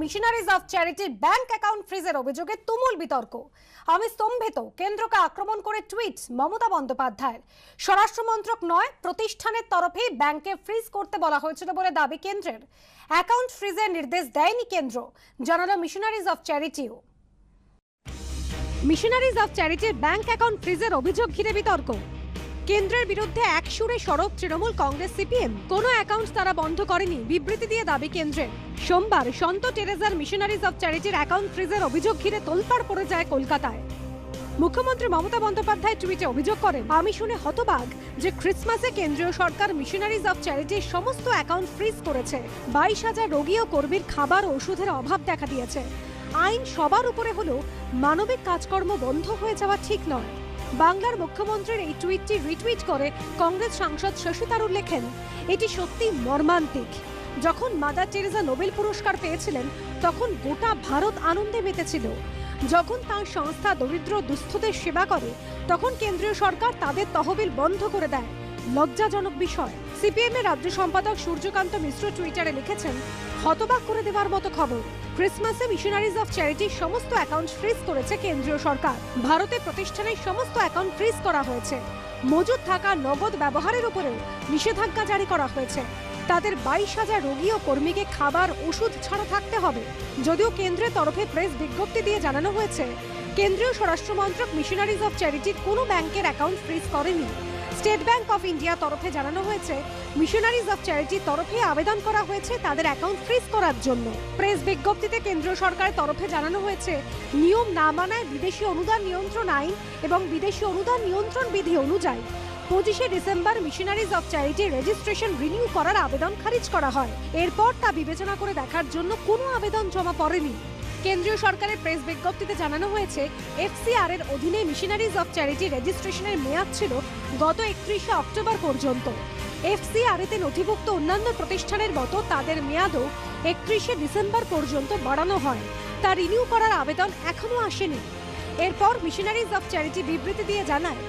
Missionaries of চ্যারিটির bank account ফ্রিজের অভিযোগে তুমুল বিতর্ক। আমি স্তম্ভিত, কেন্দ্রকে আক্রমণ করে টুইট মমতা বন্দ্যোপাধ্যায়ের। স্বরাষ্ট্রমন্ত্রক নয়, প্রতিষ্ঠানের তরফেই ব্যাংকে ফ্রিজ করতে বলা হয়েছিল বলে দাবি কেন্দ্রের। অ্যাকাউন্ট ফ্রিজের নির্দেশ দেয়নি কেন্দ্র, জানালো মিশনারিজ অফ চ্যারিটিও। মিশনারিজ অফ চ্যারিটির ব্যাংক অ্যাকাউন্ট ফ্রিজের অভিযোগ ঘিরে বিতর্ক। কেন্দ্রের বিরুদ্ধে একসুরে সরব তৃণমূল, কংগ্রেস, সিপিএম। কোনো অ্যাকাউন্ট তারা বন্ধ করেনি, বিবৃতি দিয়ে দাবি কেন্দ্রের। সোমবার সন্ত টেরেজার মিশনারিজ অফ চ্যারিটির অ্যাকাউন্ট ফ্রিজের অভিযোগ ঘিরে তোলপাড় পড়ে যায় কলকাতায়। মুখ্যমন্ত্রী মমতা বন্দ্যোপাধ্যায় টুইটে অভিযোগ করেন, আমি শুনে হতবাক যে ক্রিসমাসে কেন্দ্রীয় সরকার মিশনারিজ অফ চ্যারিটির সমস্ত অ্যাকাউন্ট ফ্রিজ করেছে। 22,000 রোগী ও কর্মীর খাবার ও ওষুধের অভাব দেখা দিয়েছে। আইন সবার উপরে হলেও মানবিক কাজকর্ম বন্ধ হয়ে যাওয়া ঠিক নয়। বাংলার মুখ্যমন্ত্রীর এই টুইটটি রিটুইট করে কংগ্রেস সাংসদ শশী থারুর লেখেন, এটি সত্যি মর্মান্তিক। যখন মাদার টেরেজা নোবেল পুরস্কার পেয়েছিলেন তখন গোটা ভারত আনন্দে মেতেছিল। যখন তার সংস্থা দরিদ্র দুস্থদের সেবা করে তখন কেন্দ্রীয় সরকার তাদের তহবিল বন্ধ করে দেয়। লজ্জাজনক বিষয়। সিপিএম এর রাজ্য সম্পাদক সূর্যকান্ত মিশ্র টুইটারে লিখেছেন, হতবাক করে দেওয়ার মতো খবর। ক্রিসমাসে মিশনারিজ অফ চ্যারিটির সমস্ত অ্যাকাউন্ট ফ্রিজ করেছে কেন্দ্রীয় সরকার। ভারতে প্রতিষ্ঠানের সমস্ত অ্যাকাউন্ট ফ্রিজ করা হয়েছে। মজুদ থাকা নগদ ব্যবহারের উপরেও নিষেধাজ্ঞা জারি করা হয়েছে। তাদের 22,000 রোগী ও কর্মীকে খাবার, ওষুধ ছাড়া থাকতে হবে। যদিও কেন্দ্রের তরফে প্রেস বিজ্ঞপ্তি দিয়ে জানানো হয়েছে, কেন্দ্রীয় স্বরাষ্ট্রমন্ত্রক মিশনারিজ অফ চ্যারিটির কোনো ব্যাংকের অ্যাকাউন্ট ফ্রিজ করেনি। স্টেট ব্যাংক অফ ইন্ডিয়া তরফে জানানো হয়েছে, মিশনারিজ অফ চ্যারিটির তরফে আবেদন করা হয়েছে তাদের অ্যাকাউন্ট ফ্রিজ করার জন্য। প্রেস বিজ্ঞপ্তিতে কেন্দ্রীয় সরকারের তরফে জানানো হয়েছে, নিয়ম না মানায় বিদেশি অনুদান নিয়ন্ত্রণ আইন এবং বিদেশি অনুদান নিয়ন্ত্রণ বিধি অনুযায়ী 25শে ডিসেম্বর মিশনারিজ অফ চ্যারিটির রেজিস্ট্রেশন রিনিউ করার আবেদন খারিজ করা হয়। এরপর তা বিবেচনা করে দেখার জন্য কোনো আবেদন জমা পড়েনি। কেন্দ্রীয় সরকারের প্রেস বিজ্ঞপ্তিতে জানানো হয়েছে, এফসিআর এর অধীনে মিশনারিজ অফ চ্যারিটি রেজিস্ট্রেশনের মেয়াদ ছিল গত 31শে অক্টোবর পর্যন্ত। এফসিআর এতে নথিভুক্ত অন্যান্য প্রতিষ্ঠানের মতো তাদের মেয়াদও 31শে ডিসেম্বর পর্যন্ত বাড়ানো হয়। তা রিনিউ করার আবেদন এখনো আসেনি। এরপর মিশনারিজ অফ চ্যারিটি বিবৃতি দিয়ে জানায়,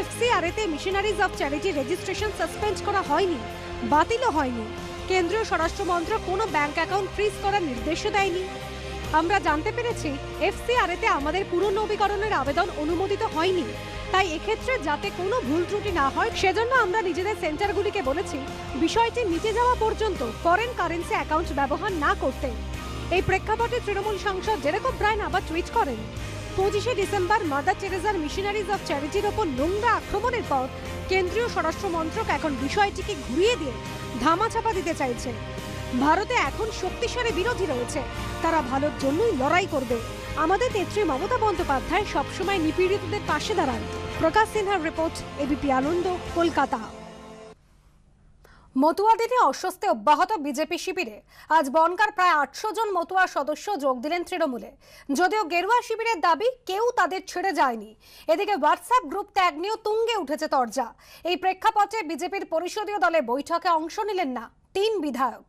এফসিআর এতে missionaries of charity registration suspend করা হয়নি, বাতিলও হয়নি। কেন্দ্রীয় স্বরাষ্ট্র মন্ত্রক কোনো ব্যাংক অ্যাকাউন্ট ফ্রিজ করার নির্দেশও দেয়নি। আমরা জানতে পেরেছি, এফসিআর এতে আমাদের পুনর্নবীকরণের আবেদন অনুমোদিত হয়নি। তাই এক্ষেত্রে যাতে কোনো ভুল ত্রুটি না হয় সেজন্য আমরা নিজেদের সেন্টারগুলিকে বলেছি বিষয়টি নিচে যাওয়া পর্যন্ত ফরেন কারেন্সি অ্যাকাউন্ট ব্যবহার না করতে। এই প্রেক্ষাপটে তৃণমূল সাংসদ জেরেক ওব্রায়েন আবার টুইট করেন, 25শে ডিসেম্বর মাদার টেরেজার মিশনারিজ অফ চ্যারিটির ওপর নোংরা আক্রমণের পর কেন্দ্রীয় স্বরাষ্ট্র মন্ত্রক এখন বিষয়টিকে ঘুরিয়ে দিয়ে ধামাচাপা দিতে চাইছে। ভারতে এখন শক্তিশালী বিরোধী রয়েছে, তারা ভালোর জন্যই লড়াই করবে। আমাদের নেত্রী মমতা বন্দ্যোপাধ্যায় সবসময় নিপীড়িতদের পাশে দাঁড়ান। প্রকাশ সিনহার রিপোর্ট, এবিপি আনন্দ, কলকাতা। মতুয়া দিনে অস্বস্তি অব্যাহত বিজেপি শিবিরে। আজ বনগাঁর প্রায় 800 জন মতুয়া সদস্য যোগ দিলেন তৃণমূলে। যদিও গেরুয়া শিবিরের দাবি কেউ তাদের ছেড়ে যায়নি। এদিকে হোয়াটসঅ্যাপ গ্রুপ ত্যাগ নিয়েও তুঙ্গে উঠেছে তরজা। এই প্রেক্ষাপটে বিজেপির পরিষদীয় দলে বৈঠকে অংশ নিলেন না 3 বিধায়ক।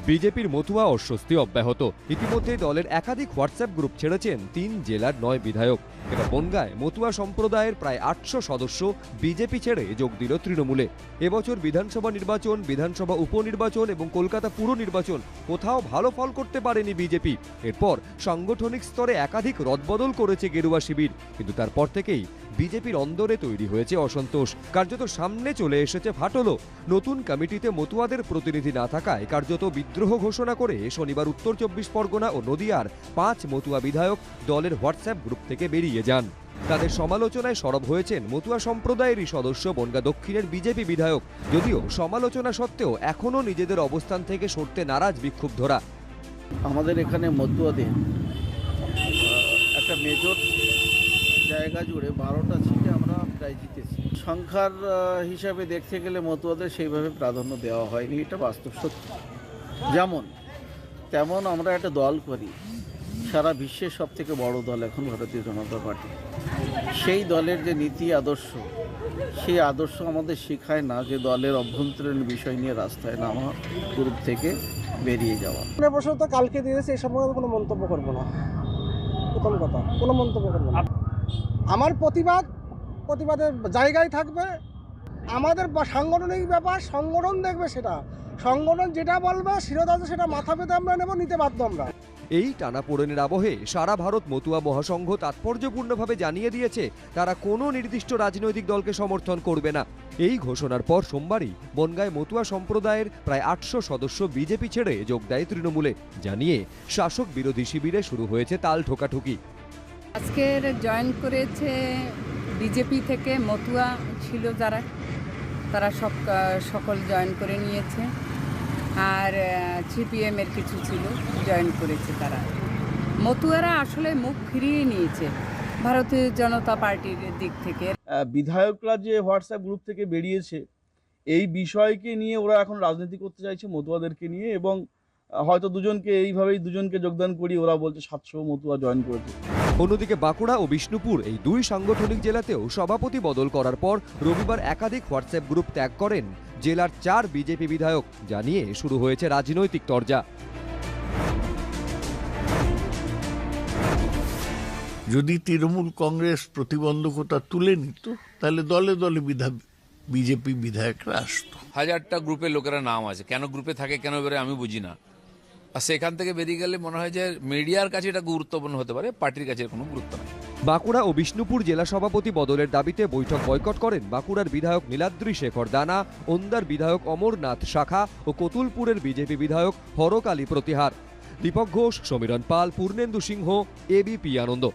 বিজেপির মতুয়া অস্বস্তি অব্যাহত। ইতিমধ্যে দলের একাধিক হোয়াটসঅ্যাপ গ্রুপ ছেড়েছেন 3 জেলার 9 বিধায়ক। এবার বনগাঁয় মতুয়া সম্প্রদায়ের প্রায় 800 সদস্য বিজেপি ছেড়ে যোগ দিল তৃণমূলে। এবছর বিধানসভা নির্বাচন, বিধানসভা উপনির্বাচন এবং কলকাতা পুর নির্বাচন কোথাও ভালো ফল করতে পারেনি বিজেপি। এরপর সাংগঠনিক স্তরে একাধিক রদবদল করেছে গেরুয়া শিবির, কিন্তু তারপর থেকেই বিজেপির অন্দরে তৈরি হয়েছে অসন্তোষ। কার্যত সামনে চলে এসেছে ফাটলও। নতুন কমিটিতে মতুয়াদের প্রতিনিধি না থাকায় কার্যত বিদ্রোহ ঘোষণা করে শনিবার উত্তর 24 পরগনা ও নদিয়ার 5 মতুয়া বিধায়ক দলের হোয়াটসঅ্যাপ গ্রুপ থেকে বেরিয়ে যান। তাদের সমালোচনায় সরব হয়েছেন মতুয়া সম্প্রদায়েরই সদস্য বনগাঁ দক্ষিণের বিজেপি বিধায়ক। যদিও সমালোচনা সত্ত্বেও এখনও নিজেদের অবস্থান থেকে সরতে নারাজ বিক্ষুব্ধরা। আমাদের এখানে মতুয়াদের একটা মেজর জায়গা জুড়ে 12টা সিটে আমরা প্রায় জিতেছি। সংখ্যার হিসাবে দেখতে গেলে মতুয়াদের সেইভাবে প্রাধান্য দেওয়া হয়নি, এটা বাস্তব সত্য। যেমন তেমন আমরা একটা দল করি, সারা বিশ্বের সব থেকে বড় দল এখন ভারতীয় জনতা পার্টি। সেই দলের যে নীতি আদর্শ, সেই আদর্শ আমাদের শেখায় না যে দলের অভ্যন্তরীণ বিষয় নিয়ে রাস্তায় নামা, গ্রুপ থেকে বেরিয়ে যাওয়া। প্রশ্ন তো কালকে দিয়েছে, এই সম্পর্কে কোনো মন্তব্য করবো না। প্রথম কথা, কোনো মন্তব্য করবো না। আমার প্রতিবাদের জায়গায় থাকবে। আমাদের সাংগঠনিক ব্যাপার সংগঠন দেখবে সেটা। সংগঠন যেটা বলবে শিরোধার্য সেটা মাথা পেতে আমরা নেব, নিতে বাধ্য আমরা। এই টানাপোড়েনের আবহে সারা ভারত মতুয়া মহাসংঘ তাৎপর্যপূর্ণভাবে জানিয়ে দিয়েছে তারা কোনো নির্দিষ্ট রাজনৈতিক দলকে সমর্থন করবে না। এই ঘোষণার পর সোমবারই বনগাঁয় মতুয়া সম্প্রদায়ের প্রায় 800 সদস্য বিজেপি ছেড়ে যোগ দেয় তৃণমূলে, জানিয়ে শাসক বিরোধী শিবিরে শুরু হয়েছে তাল ঠোকাঠুকি। আজকের জয়েন করেছে বিজেপি থেকে মতুয়া ছিল যারা, তারা সকল জয়েন করে নিয়েছে, আর সিপিএমের কিছু ছিল জয়েন করেছে। তারা মতুয়ারা আসলে মুখ ফিরিয়ে নিয়েছে ভারতীয় জনতা পার্টির দিক থেকে। বিধায়করা যে হোয়াটসঅ্যাপ গ্রুপ থেকে বেরিয়েছে এই বিষয়কে নিয়ে ওরা এখন রাজনীতি করতে চাইছে মতুয়াদেরকে নিয়ে, এবং হয়তো দুজনকে যোগদান করিয়ে ওরা বলছে 700 মতুয়া জয়েন করেছে। অন্যদিকে বাঁকুড়া ও বিষ্ণুপুর এই দুই সাংগঠনিক জেলাতেও সভাপতি বদল করার পর রবিবার একাধিক হোয়াটসঅ্যাপ গ্রুপ ত্যাগ করেন জেলার 4 বিজেপি বিধায়ক, জানিয়ে শুরু হয়েছে রাজনৈতিক তরজা। যদি তৃণমূল কংগ্রেস প্রতিবন্ধকতা তুলে নিত তাহলে দলে দলে বিজেপি বিধায়করা আসতো। 1000টা গ্রুপে লোকেরা নাম আছে, কেন গ্রুপে থাকে কেন বেরোয় আমি বুঝি না। আর সেখান থেকে বেরিয়ে গেলে মনে হয় যে মিডিয়ার কাছে এটা গুরুত্বপূর্ণ হতে পারে, পার্টির কাছে কোনো গুরুত্ব নেই। বাঁকুড়া ও বিষ্ণুপুর জেলা সভাপতি বদলের দাবিতে বৈঠক বয়কট করেন বাঁকুড়ার বিধায়ক নীলাদ্রি শেখর দানা, ওন্দার বিধায়ক অমরনাথ শাখা ও কতুলপুরের বিজেপি বিধায়ক হরকালী প্রতিহার। দীপক ঘোষ, সমীরণ পাল, পূর্ণেন্দু সিংহ, এবিপি আনন্দ।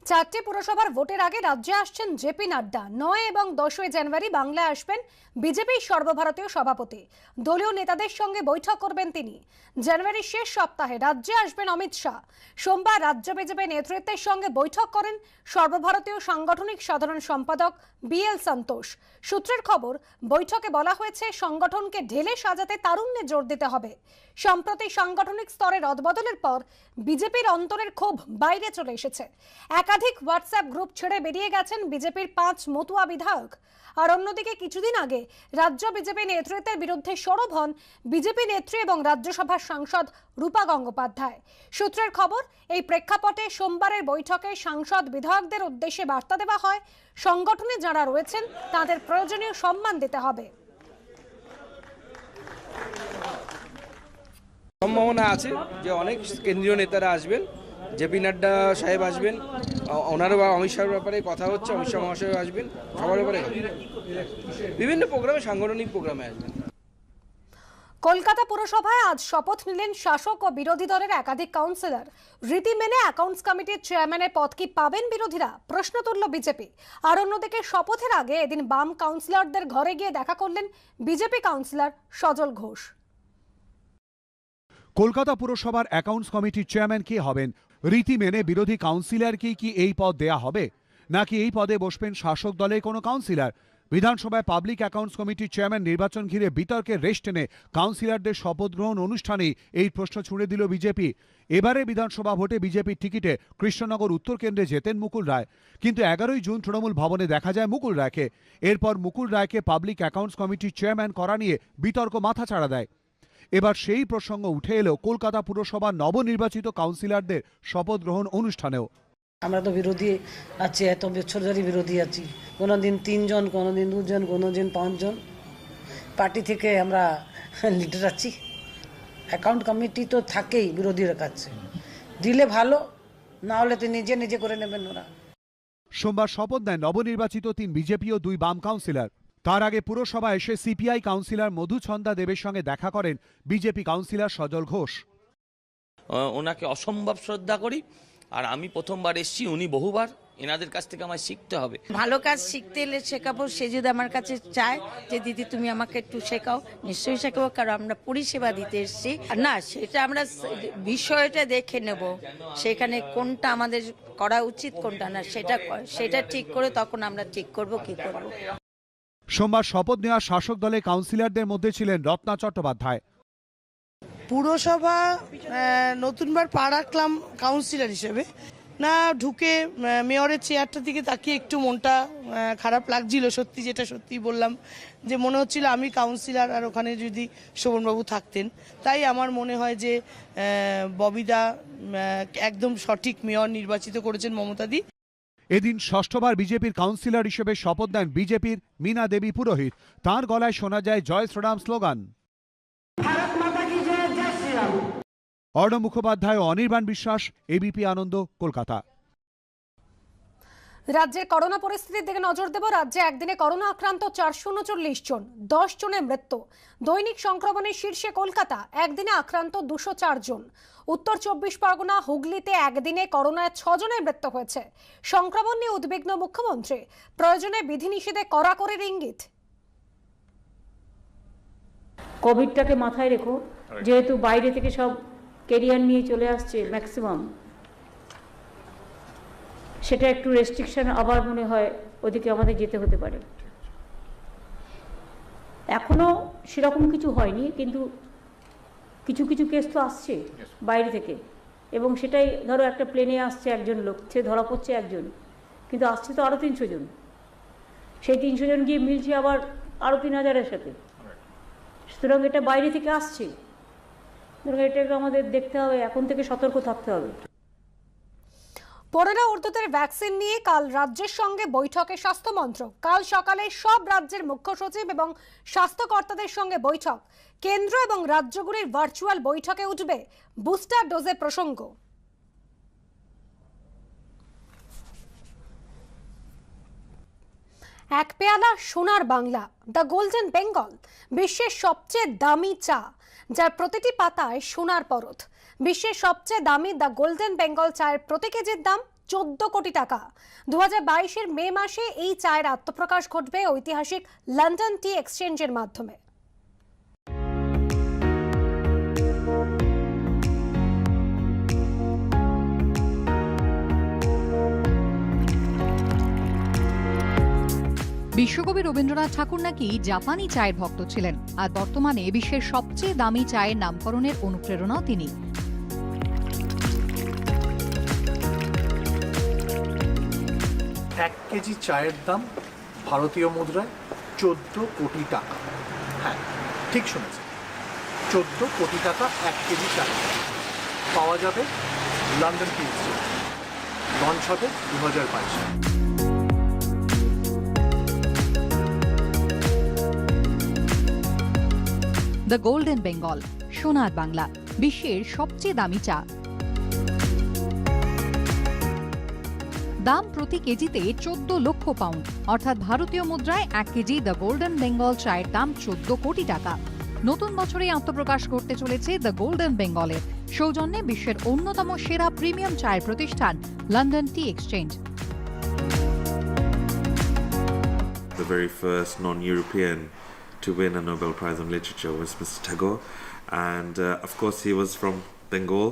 4টি পুরসভার ভোটের আগে রাজ্যে আসছেন জেপি নাড্ডা। 9 এবং 10 জানুয়ারি বাংলায় আসবেন বিজেপির সর্বভারতীয় সভাপতি। দলীয় নেতাদের সঙ্গে বৈঠক করবেন তিনি। জানুয়ারির শেষ সপ্তাহে রাজ্যে আসবেন অমিত শাহ। সোমবার রাজ্য বিজেপি নেতৃত্বের সঙ্গে বৈঠক করেন সর্বভারতীয় সাংগঠনিক সাধারণ সম্পাদক বিএল সন্তোষ। সূত্রের খবর, বৈঠকে বলা হয়েছে সংগঠনকে ঢেলে সাজাতে তারুণ্যে জোর দিতে হবে। সম্প্রতি সাংগঠনিক স্তরে রদবদলের পর বিজেপির অন্তরের ক্ষোভ বাইরে চলে এসেছে। একাধিক হোয়াটসঅ্যাপ গ্রুপ ছেড়ে বেরিয়ে গেছেন বিজেপির 5 মতুয়া বিধায়ক। আর অন্যদিকে কিছুদিন আগে রাজ্য বিজেপি নেতৃত্বের বিরুদ্ধে সরব হন বিজেপি নেত্রী এবং রাজ্যসভার সাংসদ রূপা গঙ্গোপাধ্যায়। সূত্রের খবর, এই প্রেক্ষাপটে সোমবারের বৈঠকে সাংসদ বিধায়কদের উদ্দেশ্যে বার্তা দেওয়া হয়, সংগঠনে যারা রয়েছেন তাদের প্রয়োজনীয় সম্মান দিতে হবে। সম্ভাবনা আছে যে অনেক কেন্দ্রীয় নেতারা আসবেন, জেপি নাড্ডা সাহেব আসবেন, ওনারও অমিত শাহের ব্যাপারে কথা হচ্ছে, অমিত শাহ মহাশয় আসবেন, সবার ব্যাপারে বিভিন্ন প্রোগ্রামে, সাংগঠনিক প্রোগ্রামে আসবেন। কলকাতা পুরসভায় আজ শপথ নিলেন শাসক ও বিরোধী দলের একাধিক কাউন্সিলর। রীতি মেনে অ্যাকাউন্টস কমিটির চেয়ারম্যানের পদ কি পাবেন বিরোধীরা, প্রশ্ন তুলল বিজেপি। আর অন্যদিকে শপথের আগে এদিন বাম কাউন্সিলরদের ঘরে গিয়ে দেখা করলেন বিজেপি কাউন্সিলর সজল ঘোষ। কলকাতা পুরসভার অ্যাকাউন্টস কমিটির চেয়ারম্যান কে হবেন? রীতি মেনে বিরোধী কাউন্সিলরকেই কি এই পদ দেয়া হবে, নাকি এই পদে বসবেন শাসক দলের কোনো কাউন্সিলর? বিধানসভায় পাবলিক অ্যাকাউন্টস কমিটির চেয়ারম্যান নির্বাচন ঘিরে বিতর্কের রেশ টেনে কাউন্সিলরদের শপথ গ্রহণ অনুষ্ঠানেই এই প্রশ্ন ছুড়ে দিল বিজেপি। এবারে বিধানসভা ভোটে বিজেপির টিকিটে কৃষ্ণনগর উত্তর কেন্দ্রে যেতেন মুকুল রায়, কিন্তু 11ই জুন তৃণমূল ভবনে দেখা যায় মুকুল রায়কে। এরপর মুকুল রায়কে পাবলিক অ্যাকাউন্টস কমিটির চেয়ারম্যান করা নিয়ে বিতর্ক মাথাচাড়া দেয়। এবার সেই প্রসঙ্গ উঠে এলো কলকাতা পুরসভার নবনির্বাচিত কাউন্সিলরদের শপথ গ্রহণ অনুষ্ঠানেও। আমরা তো বিরোধী আছি, এত বছর ধরে বিরোধী আছি। কোনোদিন 3 জন, কোনোদিন 2 জন, কোনোদিন 5 জন। পার্টি থেকে আমরা লিডার আছি। অ্যাকাউন্ট কমিটি তো থাকেই বিরোধীর কাছে, দিলে ভালো, না হলে তো নিজে নিজে করে নেবেন ওরা। সোমবার শপথ নেন নবনির্বাচিত 3 বিজেপি ও 2 বাম কাউন্সিলর। তার আগে পুরসভা এসে সিপিআই কাউন্সিলর মধুছন্দা দেবের সঙ্গে দেখা করেন বিজেপি কাউন্সিলর সজল ঘোষ। ওনাকে অসম্ভব শ্রদ্ধা করি, আর আমি প্রথমবার এসেছি, উনি বহুবার, এনাদের কাছ থেকে আমায় শিখতে হবে। ভালো কাজ শিখতে এলে শেখাবো। সে যদি আমার কাছে চায় যে দিদি তুমি আমাকে একটু শেখাও, নিশ্চয়ই শেখাবো, কারণ আমরা পরিষেবা দিতে এসেছি। না, সেটা আমরা বিষয়টা দেখে নেব, সেখানে কোনটা আমাদের করা উচিত কোনটা না, সেটা ঠিক করে তখন আমরা ঠিক করব কি করব। সোমবার শপথ নেওয়া শাসক দলের কাউন্সিলরদের মধ্যে ছিলেন রত্না চট্টোপাধ্যায়। পুরসভা নতুনবার পা রাখলাম কাউন্সিলর হিসেবে, না ঢুকে মেয়রের চেয়ারটার দিকে তাকিয়ে একটু মনটা খারাপ লাগছিল। সত্যি, যেটা সত্যি বললাম, যে মনে হচ্ছিল আমি কাউন্সিলর আর ওখানে যদি শোভনবাবু থাকতেন। তাই আমার মনে হয় যে ববিদা একদম সঠিক মেয়র নির্বাচিত করেছেন মমতাদি। এদিন ষষ্ঠবার বিজেপির কাউন্সিলর হিসেবে শপথ নেন বিজেপির মীনা দেবী পুরোহিত। তাঁর গলায় শোনা যায় জয় শ্রীরাম স্লোগান। অর্ণব মুখোপাধ্যায় ও অনির্বাণ বিশ্বাস, এবিপি আনন্দ, কলকাতা। রাজ্যের করোনা পরিস্থিতির দিকে নজর দেব। রাজ্যে একদিনে করোনা আক্রান্ত 439 জন, 10 জনের মৃত্যু। দৈনিক সংক্রমণের শীর্ষে কলকাতা, একদিনে আক্রান্ত 204 জন। উত্তর 24 পরগনা, হুগলিতে একদিনে করোনায় 6 জনের মৃত্যু হয়েছে। সংক্রমণ নিয়ে উদ্বিগ্ন মুখ্যমন্ত্রী, প্রয়োজনে বিধিনিষেধে কড়াকড়ির ইঙ্গিত। কোভিডটাকে মাথায় রেখো, যেহেতু বাইরে থেকে সব ক্যারিয়ার নিয়ে চলে আসছে ম্যাক্সিমাম, সেটা একটু রেস্ট্রিকশন আবার মনে হয় ওদিকে আমাদের যেতে হতে পারে। এখনো সেরকম কিছু হয়নি, কিন্তু কিছু কিছু কেস তো আসছে বাইরে থেকে, এবং সেটাই ধরো একটা প্লেনে আসছে একজন লোক, সে ধরা পড়ছে একজন, কিন্তু আসছে তো আরও 300 জন। সেই 300 জন গিয়ে মিলছে আবার আরও 3000-এর সাথে। সুতরাং এটা বাইরে থেকে আসছে, এটাকে আমাদের দেখতে হবে, এখন থেকে সতর্ক থাকতে হবে। 15 ঊর্ধ্বদের ভ্যাকসিন নিয়ে কাল রাজ্যের সঙ্গে বৈঠকে স্বাস্থ্যমন্ত্রক। কাল সকালে সব রাজ্যের মুখ্য সচিব এবং স্বাস্থ্যকর্তাদের সঙ্গে বৈঠক। কেন্দ্র এবং রাজ্যগুলির ভার্চুয়াল বৈঠকে উঠবে বুস্টার ডোজের প্রসঙ্গ। এক পেয়ালা সোনার বাংলা, দ্য গোল্ডেন বেঙ্গল, বিশ্বের সবচেয়ে দামি চা, যার প্রতিটি পাতায় সোনার পরত। বিশ্বের সবচেয়ে দামি দ্য গোল্ডেন বেঙ্গল চায়ের প্রতি কেজির দাম 14 কোটি টাকা। 2022-এর মে মাসে এই চায়ের আত্মপ্রকাশ ঘটবে ঐতিহাসিক লন্ডন টি এক্সচেঞ্জের মাধ্যমে। বিশ্বকবি রবীন্দ্রনাথ ঠাকুর নাকি জাপানি চায়ের ভক্ত ছিলেন, আর বর্তমানে বিশ্বের সবচেয়ে দামি চায়ের নামকরণের অনুপ্রেরণাও তিনি। 1 কেজি চায়ের দাম ভারতীয় মুদ্রায় 14 কোটি টাকা। হ্যাঁ, ঠিক শুনেছেন, 14 কোটি টাকা 1 কেজি চায়ের দাম। পাওয়া যাবে লন্ডন টি এক্সচেঞ্জ। লঞ্চ হবে 2022। দ্য গোল্ডেন বেঙ্গল, সোনার বাংলা, বিশ্বের সবচেয়ে দামি চা। দাম প্রতি কেজিতে 14 লক্ষ পাউন্ড, অর্থাৎ ভারতীয় মুদ্রায় 1 কেজি দ্য গোল্ডেন বেঙ্গল চায়ের দাম 14 কোটি টাকা। নতুন বছরে আত্মপ্রকাশ করতে চলেছে দ্য গোল্ডেন বেঙ্গলের সৌজন্যে বিশ্বের অন্যতম সেরা প্রিমিয়াম চায়ের প্রতিষ্ঠান London T exchange. The very first non-European to win a Nobel Prize in Literature was Mr. Tagore, and of course he was from Bengal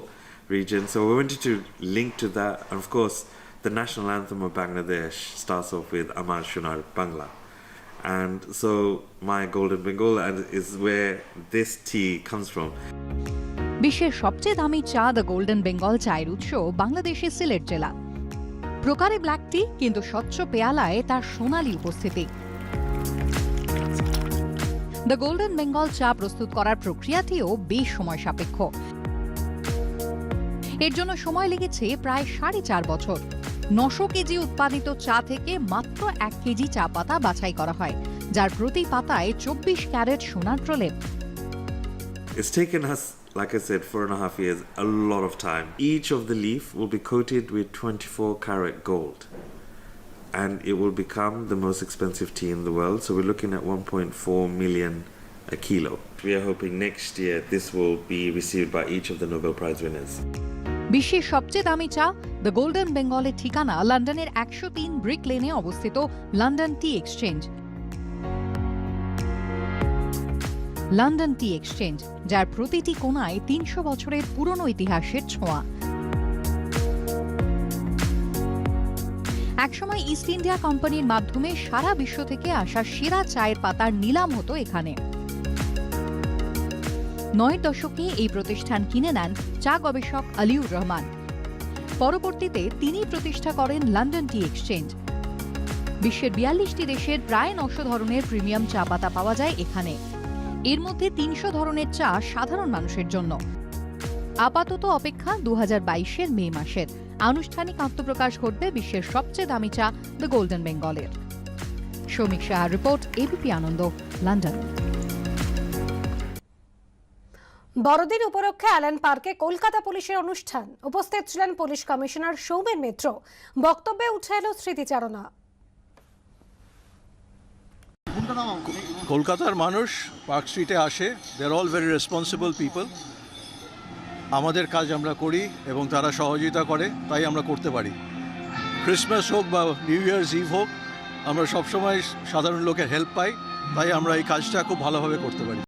region, so we wanted to link to that. And of course the national anthem of Bangladesh starts off with Amar Shunar Bangla, and so my Golden Bengal is where this tea comes from. বিশ্বের সবচেয়ে দামি চা the golden Bengal চায়ের উৎস বাংলাদেশের সিলেট জেলা। প্রকারে black টি, কিন্তু স্বচ্ছ পেয়ালায় তার সোনালী উপস্থিতি। দ্য গোল্ডেন বেঙ্গল চা প্রস্তুত করার প্রক্রিয়াটিও বেশ সময় সাপেক্ষ। এর জন্য সময় লেগেছে প্রায় 4.5 বছর। 900 কেজি উৎপাদিত চা থেকে মাত্র 1 কেজি চা পাতা বাছাই করা হয়, যার প্রতি পাতায় 24 ক্যারেট সোনার প্রলেপ। It's taken us, like I said, 4.5 years, a lot of time. Each of the leaf will be coated with 24 karat gold, and it will become the most expensive tea in the world. So we're looking at 1.4 million a kilo. We are hoping next year this will be received by each of the Nobel Prize winners. বিশ্বের সবচেয়ে দামি চা the golden বেঙ্গলের ঠিকানা লন্ডনের 103 brick লেনে অবস্থিত London টি exchange. London টি exchange, যার প্রতিটি কোণায় 300 বছরের পুরনো ইতিহাসের ছোঁয়া। একসময় ইস্ট ইন্ডিয়া কোম্পানির মাধ্যমে সারা বিশ্ব থেকে আসা সেরা চায়ের পাতার নিলাম হতো এখানে। 9 দশকে এই প্রতিষ্ঠান কিনে নেন চা গবেষক আলিউর রহমান। পরবর্তীতে তিনি প্রতিষ্ঠা করেন লন্ডন টি এক্সচেঞ্জ। বিশ্বের 42টি দেশের প্রায় 900 ধরনের প্রিমিয়াম চা পাতা পাওয়া যায় এখানে। এর মধ্যে 300 ধরনের চা সাধারণ মানুষের জন্য। আপাতত অপেক্ষা 2022-এর মে মাসের। আনুষ্ঠানিক আত্মপ্রকাশ ঘটবে বিশ্বের সবচেয়ে দামি চা দ্য গোল্ডেন বেঙ্গলের। সৌমিক সাহার রিপোর্ট, এবিপি আনন্দ, লন্ডন। বড়দিন উপলক্ষে অ্যালেন পার্কে কলকাতা পুলিশের অনুষ্ঠান। উপস্থিত ছিলেন পুলিশ কমিশনার সৌমেন মিত্র। বক্তব্যে উঠে এলো স্মৃতিচারণা। কলকাতার মানুষ পার্ক স্ট্রিটে আসে, দে আর অল ভেরি রেসপন্সিবল পিপল। আমাদের কাজ আমরা করি এবং তারা সহযোগিতা করে, তাই আমরা করতে পারি। ক্রিসমাস হোক বা নিউ ইয়ার্স ইভ হোক, আমরা সবসময় সাধারণ লোকের হেল্প পাই, তাই আমরা এই কাজটা খুব ভালোভাবে করতে পারি।